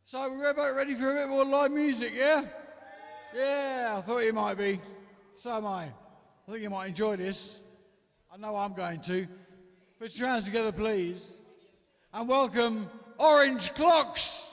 So we're about ready for a bit more live music, yeah? Yeah, I thought you might be. So am I. I think you might enjoy this. I know I'm going to. Put your hands together, please. And welcome Orange Clocks.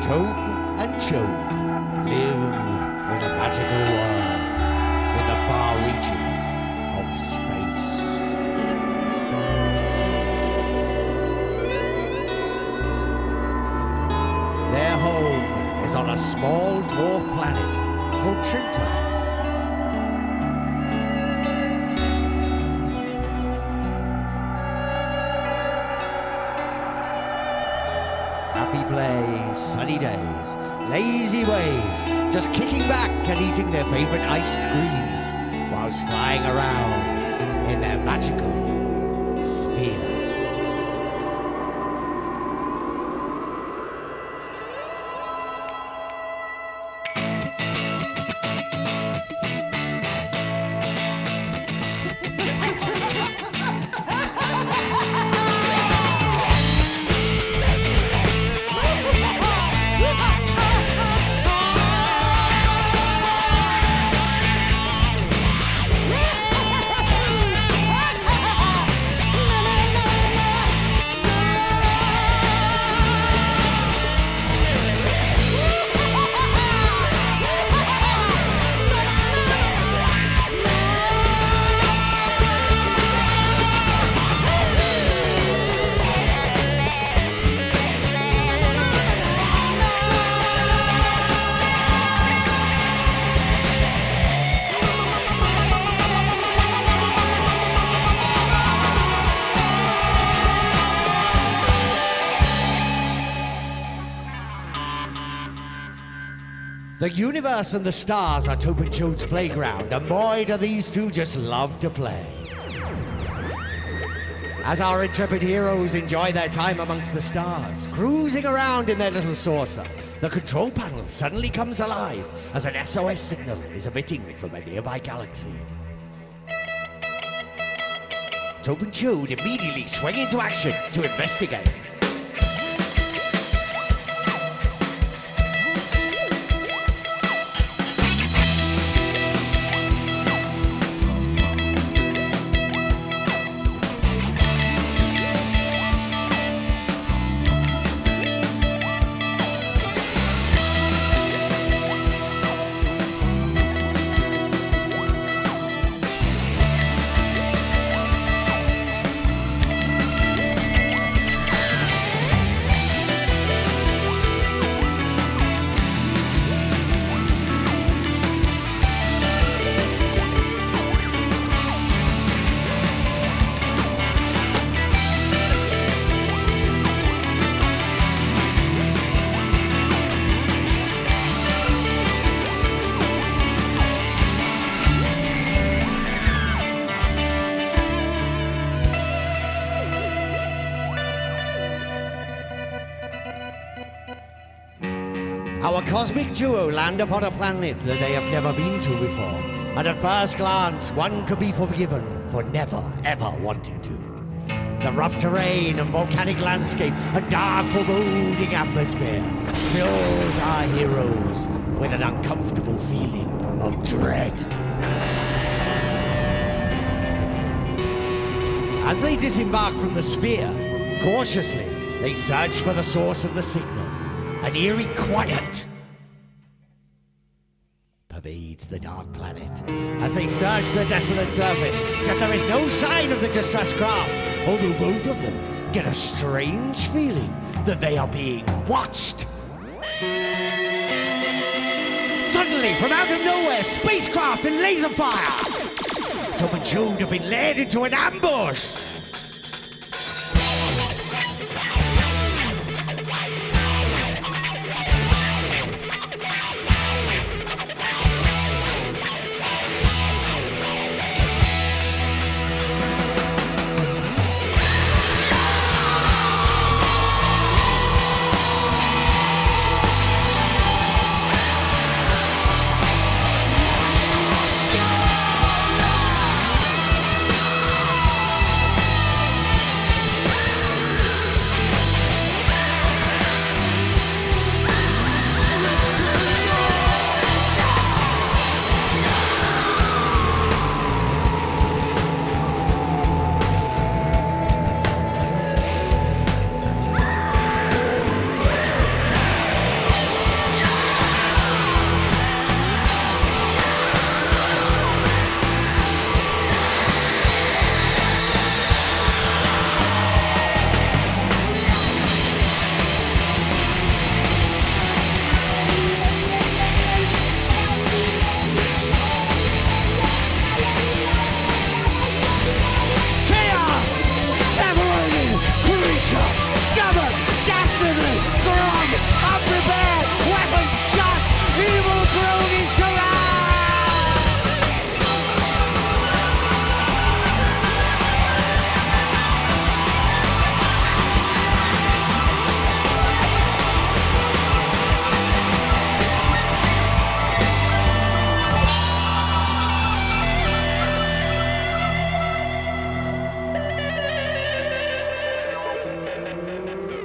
Tope and Chode live in a magical world in the far reaches of space. Their home is on a small dwarf planet called Trinta. Happy play, sunny days, lazy ways, just kicking back and eating their favorite iced greens whilst flying around in their magical sphere. The universe and the stars are Tope and Chode's playground, and boy, do these two just love to play. As our intrepid heroes enjoy their time amongst the stars, cruising around in their little saucer, the control panel suddenly comes alive as an SOS signal is emitting from a nearby galaxy. Tope and Chode immediately swing into action to investigate. Our cosmic duo land upon a planet that they have never been to before, and at first glance, one could be forgiven for never, ever wanting to. The rough terrain and volcanic landscape, a dark, foreboding atmosphere, fills our heroes with an uncomfortable feeling of dread. As they disembark from the sphere, cautiously, they search for the source of the signal. An eerie quiet pervades the dark planet. As they search the desolate surface, yet there is no sign of the distressed craft, although both of them get a strange feeling that they are being watched. Suddenly, from out of nowhere, spacecraft and laser fire! Tope and Chode have been led into an ambush!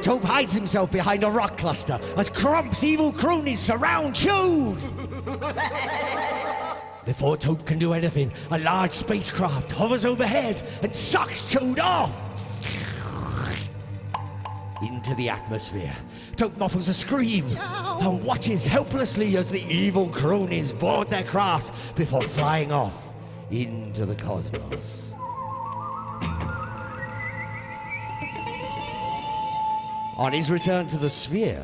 Tope hides himself behind a rock cluster as Crump's evil cronies surround Chode. Before Tope can do anything, a large spacecraft hovers overhead and sucks Chode off into the atmosphere. Tope muffles a scream and watches helplessly as the evil cronies board their crafts before flying off into the cosmos. On his return to the sphere,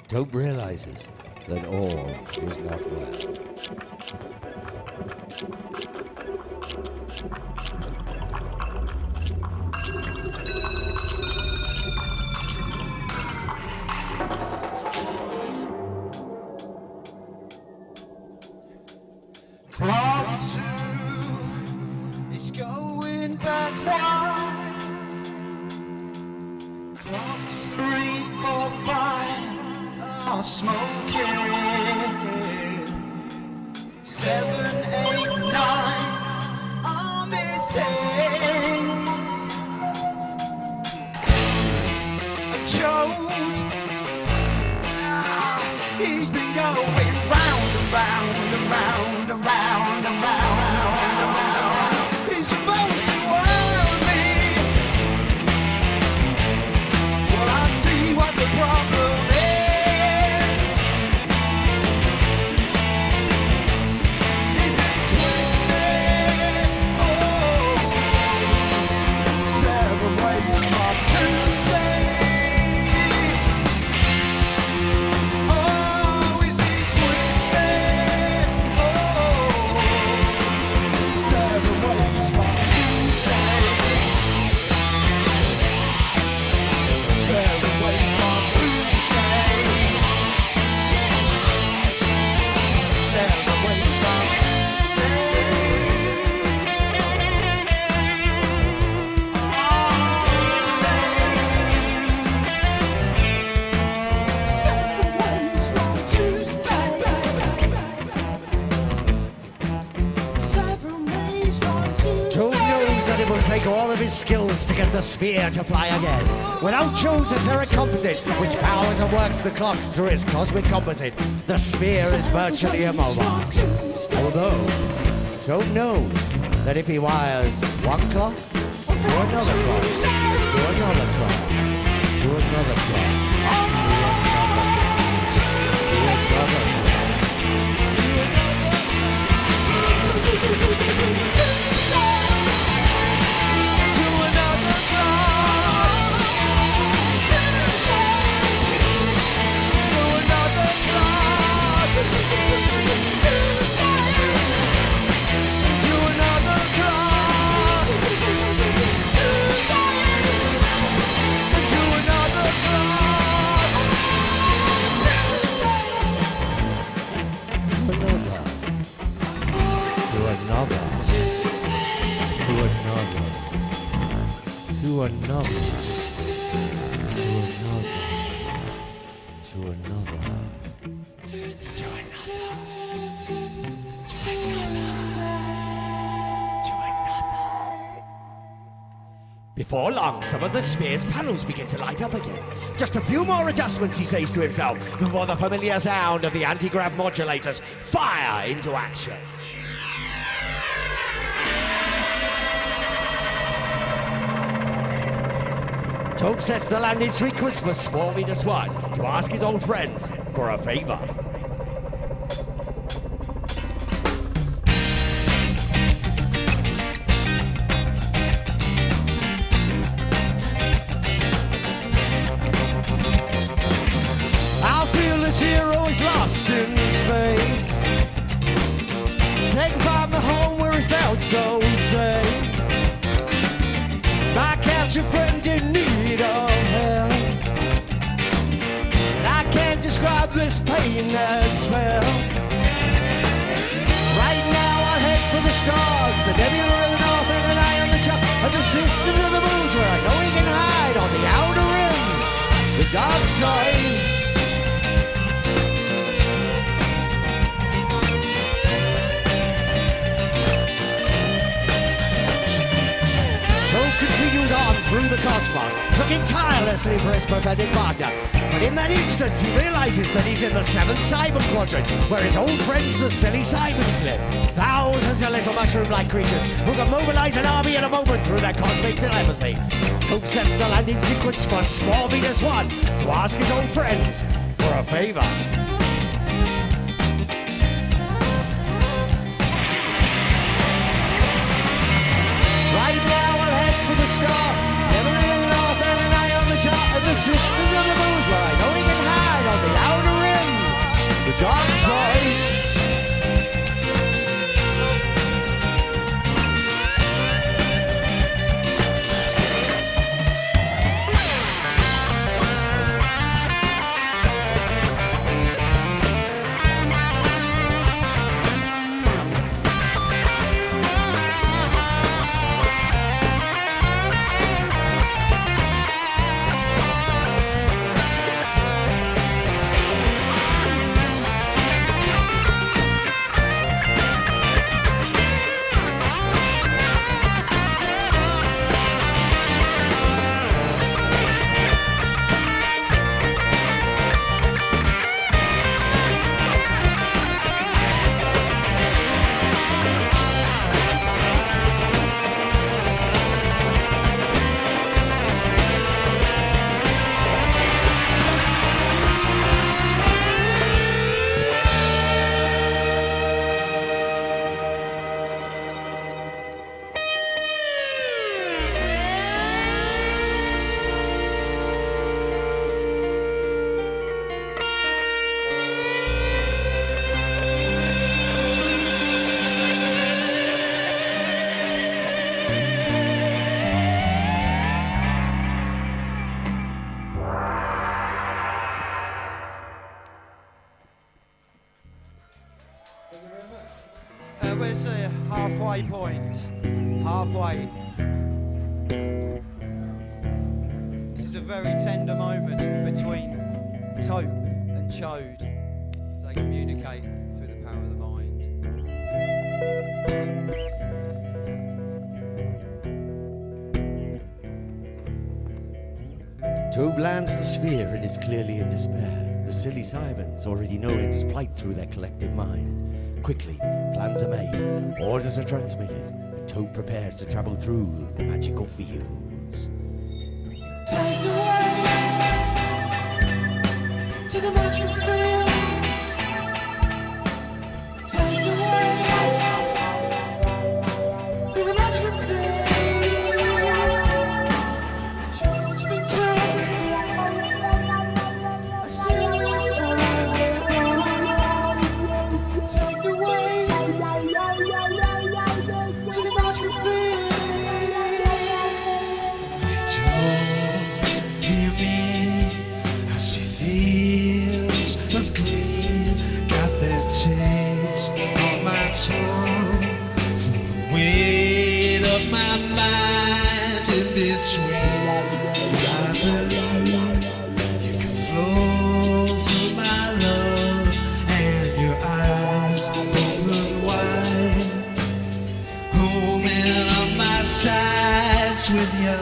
Tope realizes that all is not well. Clock 2 is going backwards. Clocks 3, 4, 5 are smoking. 7 take all of his skills to get the sphere to fly again. Without Joe's etheric composite, which powers and works the clocks through his cosmic composite, the sphere is virtually immobile. Although, Joe knows that if he wires one clock to another clock, to another clock, to another clock, to another clock, Before long, some of the sphere's panels begin to light up again. Just a few more adjustments, he says to himself, before the familiar sound of the anti-grav modulators fire into action. Tope sets the landing sequence for Spore-1 to ask his old friends for a favor. Zero is lost in space, taken from the home where he felt so safe. My captured friend in need of help, and I can't describe this pain that's felt. Right now I'll head for the stars, the nebula of the north and an eye on the top, and the systems of the moons where I know he can hide on the outer rim, the dark side. Continues on through the cosmos, looking tirelessly for his prophetic partner. But in that instant, he realizes that he's in the 7th Cyber Quadrant, where his old friends, the silly Cybers, live. Thousands of little mushroom-like creatures who can mobilize an army in a moment through their cosmic telepathy. Tope sets the landing sequence for Spore-1 to ask his old friends for a favor. The star, never in the north and an eye on the chart, and the systems of the moons where I know he can hide on the outer rim, the dark side. Where's the halfway point? Halfway. This is a very tender moment between Tope and Chode as they communicate through the power of the mind. Tope lands the sphere and is clearly in despair. The silly Simons, already knowing his plight through their collective mind. Quickly, plans are made, orders are transmitted, and Tope prepares to travel through the magical fields. Take the way to the magic fields. Take the way to the magic fields. Child's been turned. I see the sun. Take the way to the magic fields. Hear me, I see fields of green, got that taste on my tongue, for the weight of my mind in between. I believe you can flow through my love, and your eyes open wide, homing on my sides with you.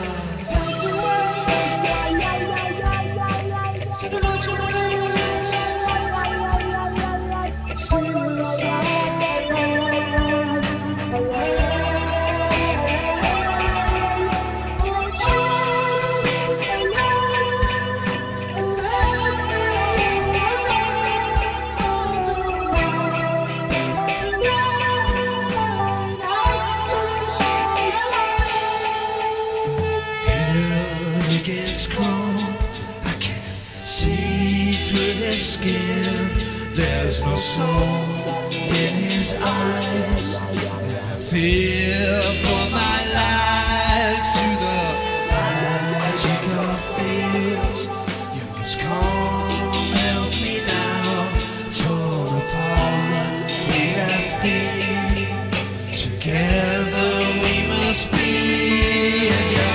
To the magic fields, see the sun. Hill against chrome, I can't see through his skin. There's no soul in his eyes, and I fear for my life. To the magic of fields, you must come help me now. Torn apart we have been, together we must be. And you're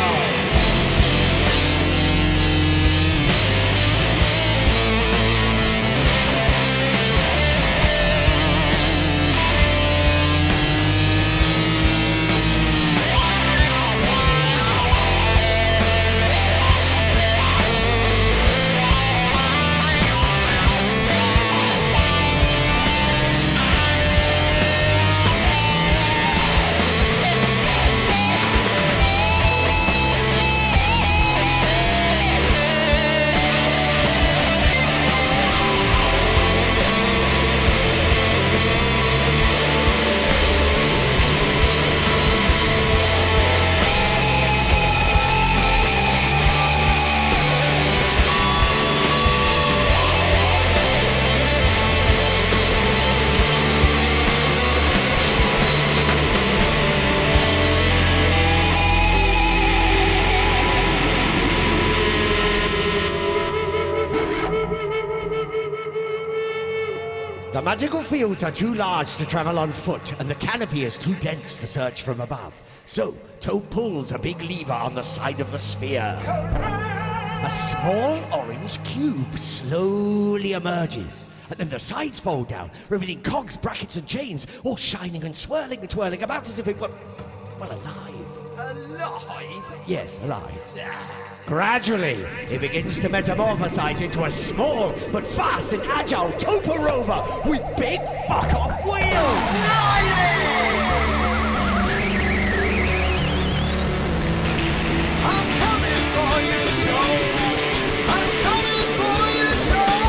The magical fields are too large to travel on foot, and the canopy is too dense to search from above. So, Tope pulls a big lever on the side of the sphere. A small orange cube slowly emerges, and then the sides fold down, revealing cogs, brackets, and chains, all shining and swirling and twirling about as if it were, well, alive. Alive? Yes, alive. Gradually, it begins to metamorphosize into a small but fast and agile Tope rover with big fuck-off wheels! I'm coming for you, Joe. I'm coming for you, Joe.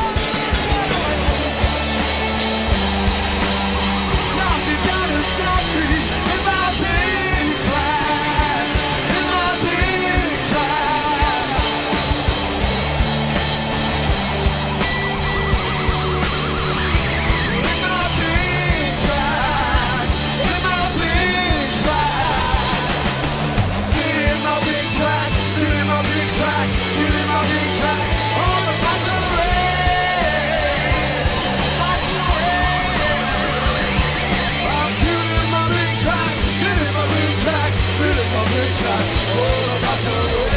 Nothing's gonna stop me in my big track. In my big track. In my big track. In my big track. In my big track, in my big track, in my big track, on the passerelle, I'm killing my big track, killing my big track, killing my big track, on the passerelle.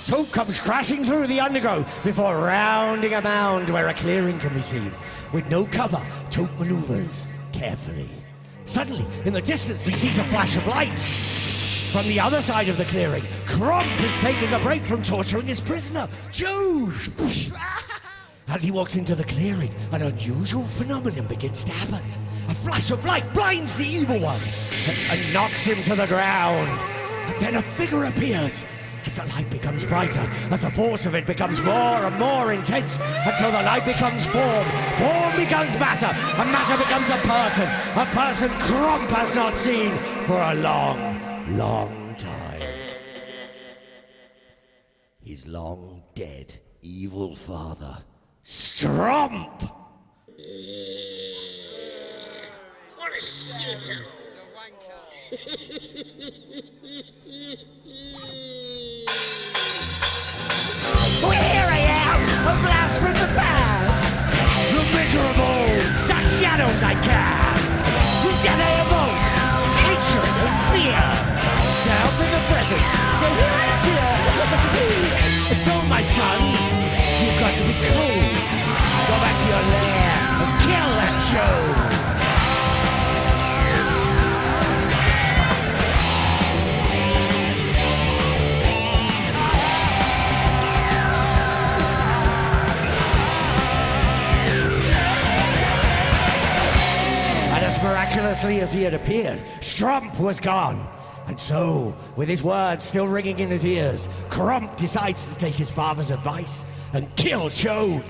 Tope comes crashing through the undergrowth before rounding a mound where a clearing can be seen. With no cover, Tope maneuvers carefully. Suddenly, in the distance, he sees a flash of light. From the other side of the clearing, Crump is taking a break from torturing his prisoner, Jude. As he walks into the clearing, an unusual phenomenon begins to happen. A flash of light blinds the evil one and knocks him to the ground. And then a figure appears. As the light becomes brighter, as the force of it becomes more and more intense, until the light becomes form, form becomes matter, and matter becomes a person Crump has not seen for a long, long time. His long dead evil father, Strump! What a shit! Well, here I am, a blast from the past. The miserable, dark shadows I cast. From death I evoke, hatred and fear. To help in the present, so here I appear. And so, my son, you've got to be cold. Go back to your lair and kill that show. Miraculously as he had appeared, Strump was gone. And so, with his words still ringing in his ears, Crump decides to take his father's advice and kill Chode.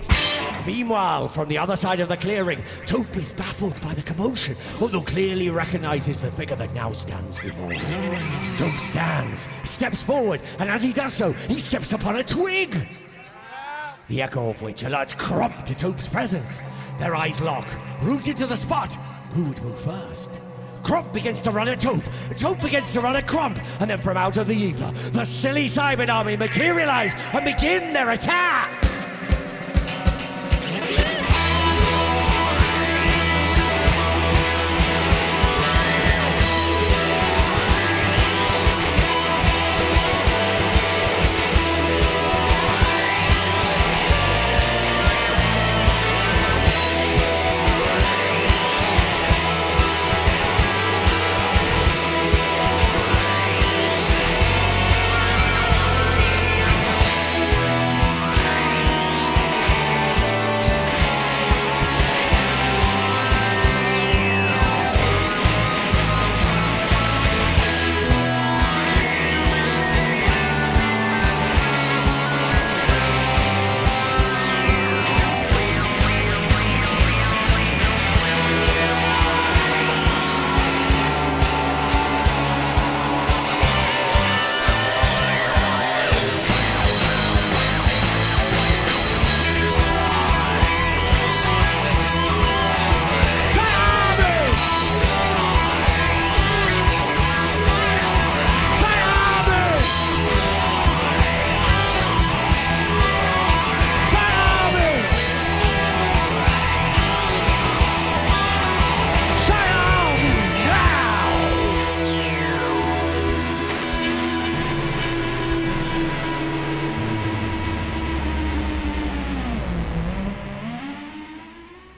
Meanwhile, from the other side of the clearing, Tope is baffled by the commotion, although clearly recognizes the figure that now stands before him. Tope stands, steps forward, and as he does so, he steps upon a twig. The echo of which alerts Crump to Tope's presence. Their eyes lock, rooted to the spot. Who would move first? Crump begins to run at Tope. Tope begins to run at Crump. And then from out of the ether, the silly Cyber Army materialize and begin their attack.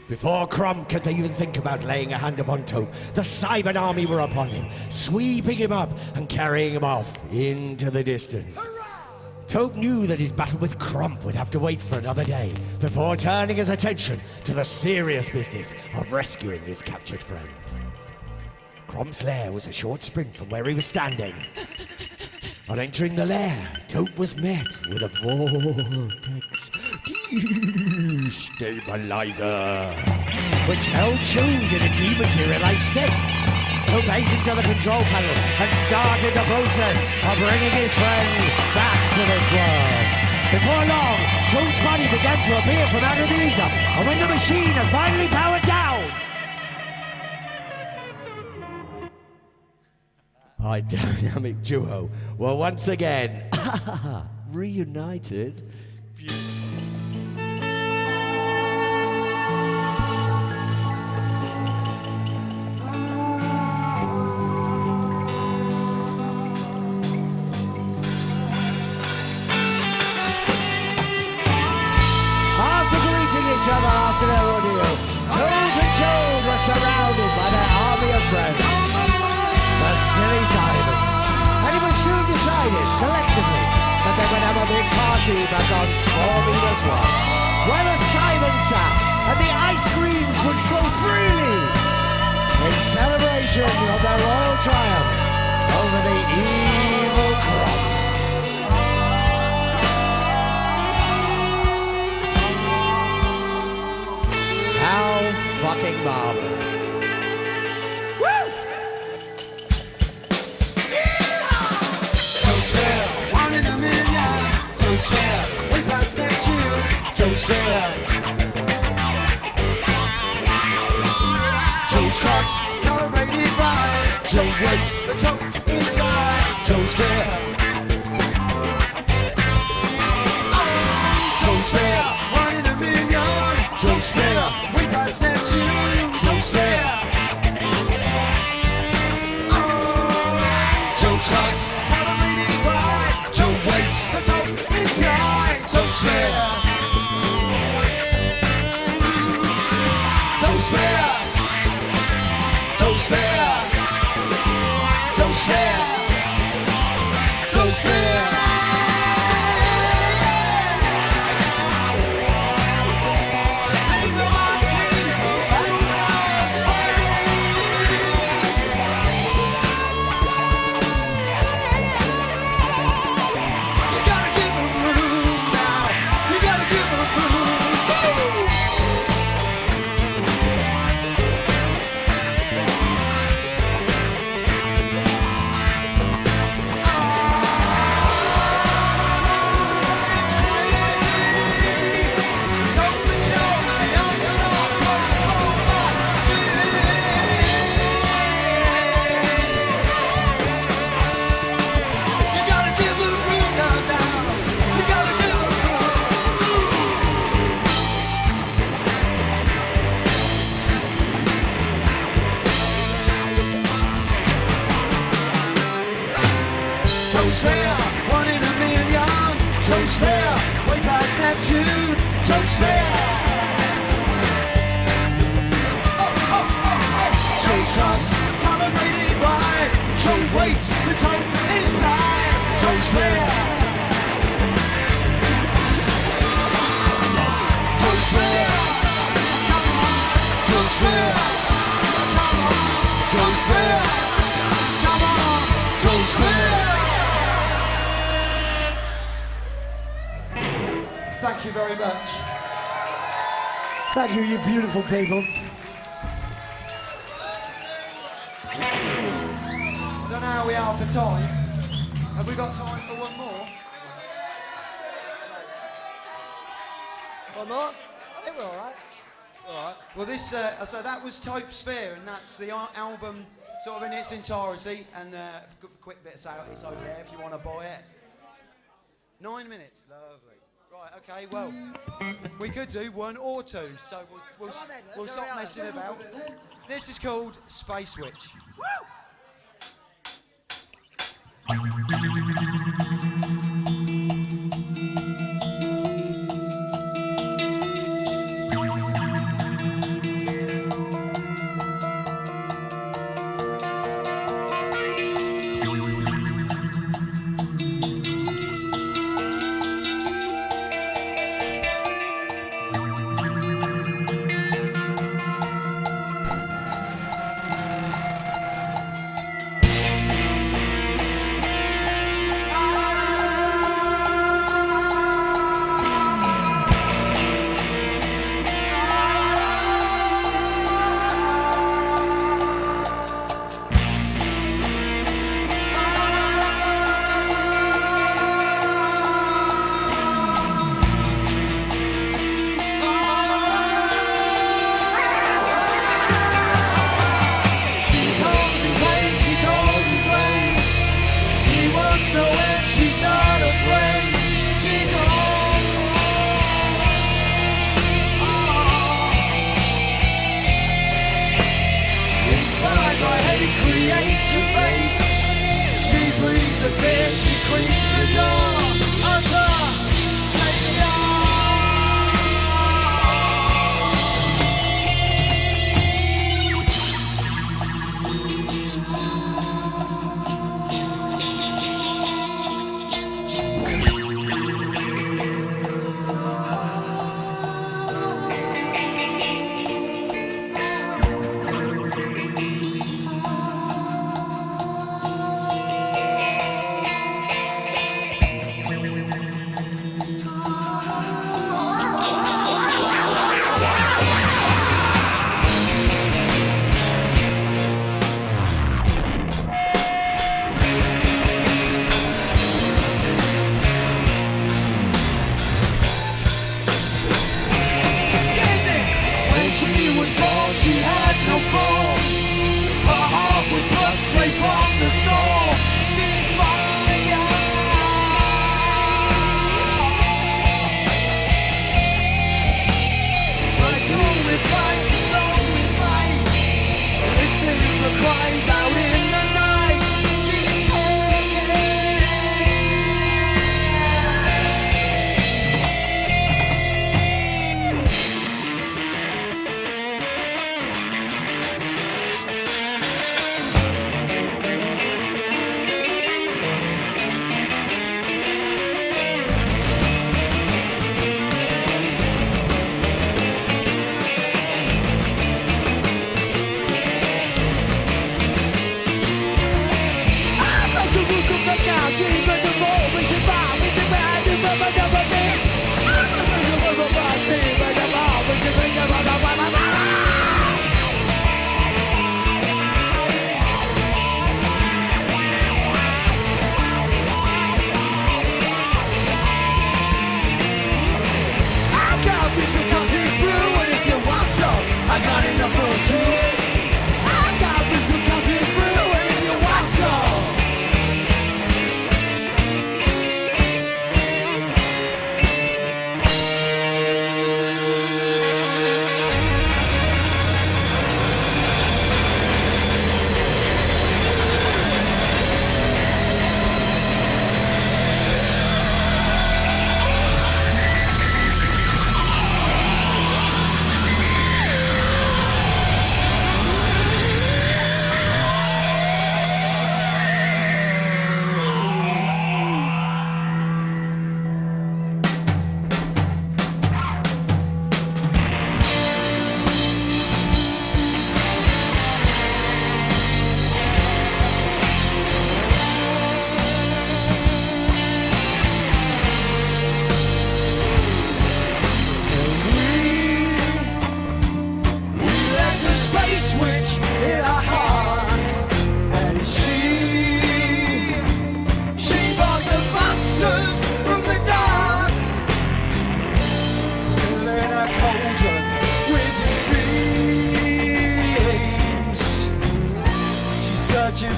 Before Crump could even think about laying a hand upon Tope, the Cyber Army were upon him, sweeping him up and carrying him off into the distance. Tope knew that his battle with Crump would have to wait for another day before turning his attention to the serious business of rescuing his captured friend. Crump's lair was a short sprint from where he was standing. On entering the lair, Tope was met with a vortex destabilizer, which held Chode in a dematerialized state. Tope hastened to the control panel and started the process of bringing his friend back to this world. Before long, Chode's body began to appear from out of the ether, and when the machine had finally powered down, our dynamic duo were once again reunited. After greeting each other after their ordeal, Tope and Chode were surrounded by their army of friends, the silly Simon. And it was soon decided, collectively, that they would have a big party back on Small Meters 1, where the Simon sat and the ice creams would flow freely in celebration of their royal triumph over the evil Crump. How fucking marvelous. Woo! Tope's fair, 1 in a million. Tope's fair, we passed next year. Tope's fair. Tope's clocks, calibrated right. Tope waits, the top inside. Tope's fair. Tope's fair, 1 in a million. Tope's fair, we passed Neptune. Tope's fair. Tope's clocks, calibrated right. Tope waits, the top inside. Tope's fair. Tope's fair. Tope's fair. Tope's fair. Tope's fair. Tope's fair, 1 in a million. Tope's fair, way past Neptune. Tope's fair. Tope's clocks, calibrated right. Tope waits, the Tope inside. Tope's fair. Tope's fair. Tope's fair. Tope's fair. Tope's fair. Thank you very much. Thank you, you beautiful people. I don't know how we are for time. Have we got time for one more? One more? I think we're all right. All right. Well, this so that was Tope's Fair, and that's the album sort of in its entirety. And quick bit of sale, it's over there if you want to buy it. 9 minutes, lovely. Right, okay, well, we could do 1 or 2, so we'll stop messing about. This is called Space Witch. Woo!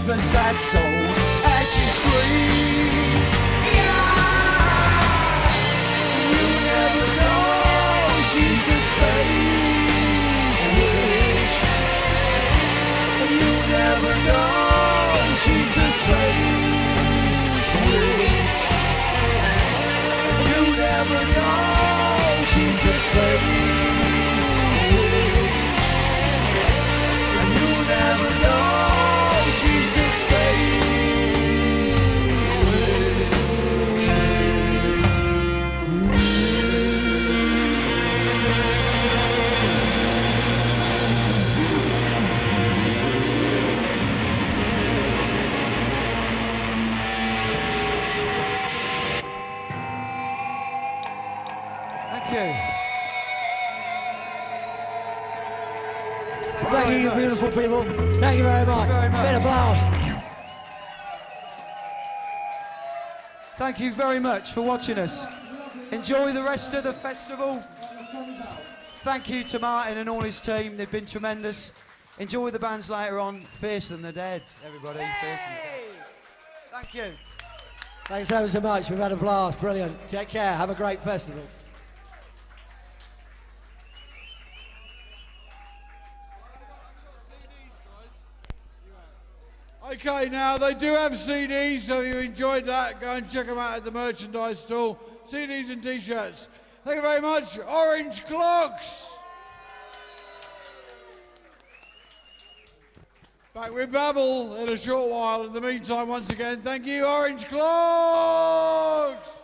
for sad souls as she screams. Yeah, you never know, she's the space witch. You never know, she's the space witch. You never know, she's the space witch. And you never know, she's the space witch. Thank you. Thank you, you beautiful people. Thank you very much. Been a blast. Thank you very much for watching us. Enjoy the rest of the festival. Thank you to Martin and all his team. They've been tremendous. Enjoy the bands later on. Fierce than the Dead, everybody. Fierce than the Dead. Thank you. Thanks ever so much. We've had a blast. Brilliant. Take care. Have a great festival. Okay, now they do have CDs, so if you enjoyed that, go and check them out at the merchandise stall. CDs and T-shirts. Thank you very much. Orange Clocks. Back with Babel in a short while. In the meantime, once again, thank you, Orange Clocks.